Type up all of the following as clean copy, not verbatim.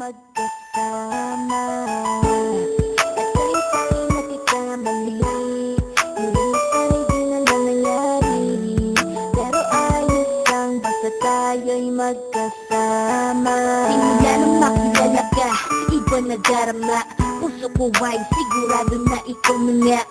magkasama. At kahit tayo nagkakamali, minsan ay di na lang nangyari. Pero ayos lang basta tayo'y magkasama. Simula nung makilala ka, iba na darama. Puso ko ay sigurado na ikaw na nga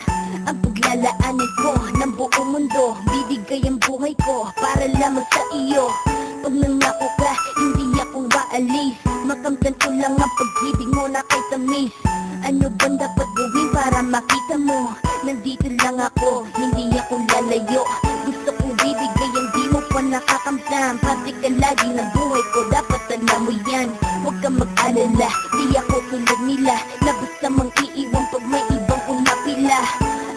ang paglalaanan ko ng buong mundo. Bibigay ang buhay ko para lamang sa iyo. Pag nangako ka, hindi ako maalis. Makamtan ko lang ang pag-ibig mo na kay tamis. Ano bang dapat gawin para makita mo? Nandito lang ako, hindi ako lalayo. Gusto kong bibigay ang di mo pa nakakamtam. Pati ka lagi ng buhay ko, dapat alam mo yan. Huwag kang mag-alala, di ako tulad nila na basta mang iiwan pag may ibang umapila.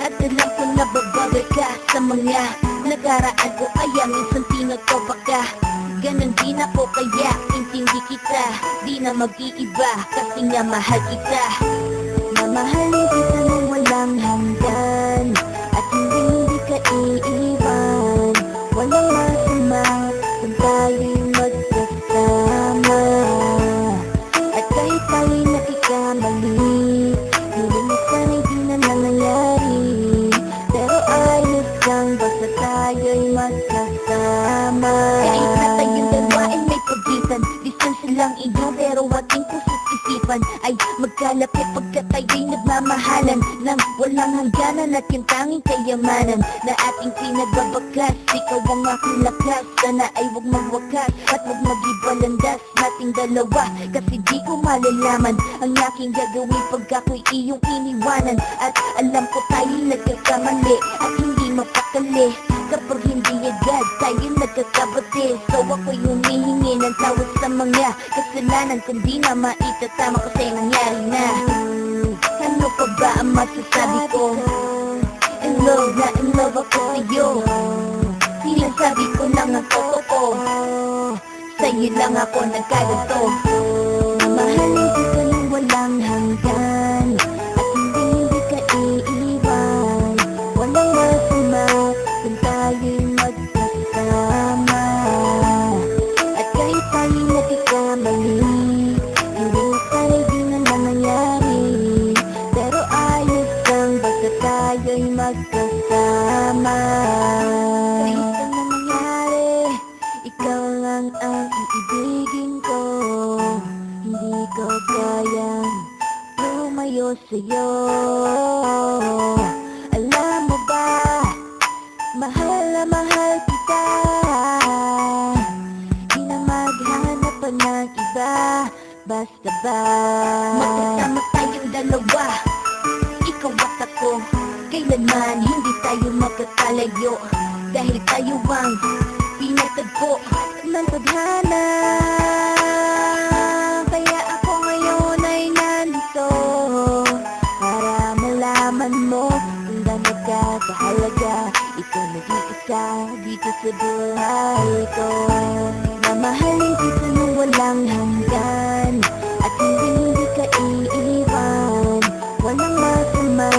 At alam ko na babagay ka sa mga nakaraan ko, kaya minsan tinagpapa ka. Ganon din ako kaya intindi kita, di na mag-iiba kasi nga mahal kita. Mamahalin kita nang walang hanggan, at hindi ka iiwan. Walang masama kung tayo'y magkasama. At kahit tayo'y nakikamali, minsan ay di na lang nangyari. Pero ayos lang basta tayo'y magkasama. Kahit na tayong dalawa ay may pagitan, distansya lang iyo pero ating puso't isipan ay magkalapit pagkat tayo'y nagmamahalan nang walang hangganan at yung tanging kayamanan na ating pinagbabakas. Ikaw ang aking lakas, sana ay huwag magwakas at huwag mag-ibalandas nating dalawa. Kasi di ko malalaman ang aking gagawin pag ako'y iyong iniwanan. At alam ko tayo'y nagkakamali at hindi mapakali kapag hindi agad tayo nagkakabati. So ako'y humihingi ng tawad sa mga kasalanan kung di na maitatama kasi nangyari na. Ano pa ba ang masasabi ko? In love ako sa'yo. Sinasabi ko lang ang totoo, sa'yo lang ako nagkaganto. Mahalin kita nang walang hanggan, at hindi ka iiwan. Walang masama kung tayo'y magkasama. At kahit tayo'y nagkakamali, minsan ay di na lang nangyari. Pero ayos lang basta tayo'y magkasama. Kahit na nangyari, ikaw lang ang iibigin ko. Hindi ko kayang lumayo sa'yo. Alam mo ba, mahal na mahal kita. Di na maghanap pa ng iba, basta ba magkasama tayong dalawa, ikaw at ako. Kailanman hindi tayo magkakalayo, dahil tayo ang pinatagpo ng tadhana. Kaya ako ngayon ay nandito para malaman mo kung gano'n ka kahalaga. Ikaw nag-iisa dito sa buhay ko. Mamahalin kita nang walang hanggan, at hindi ka iiwan. Walang masama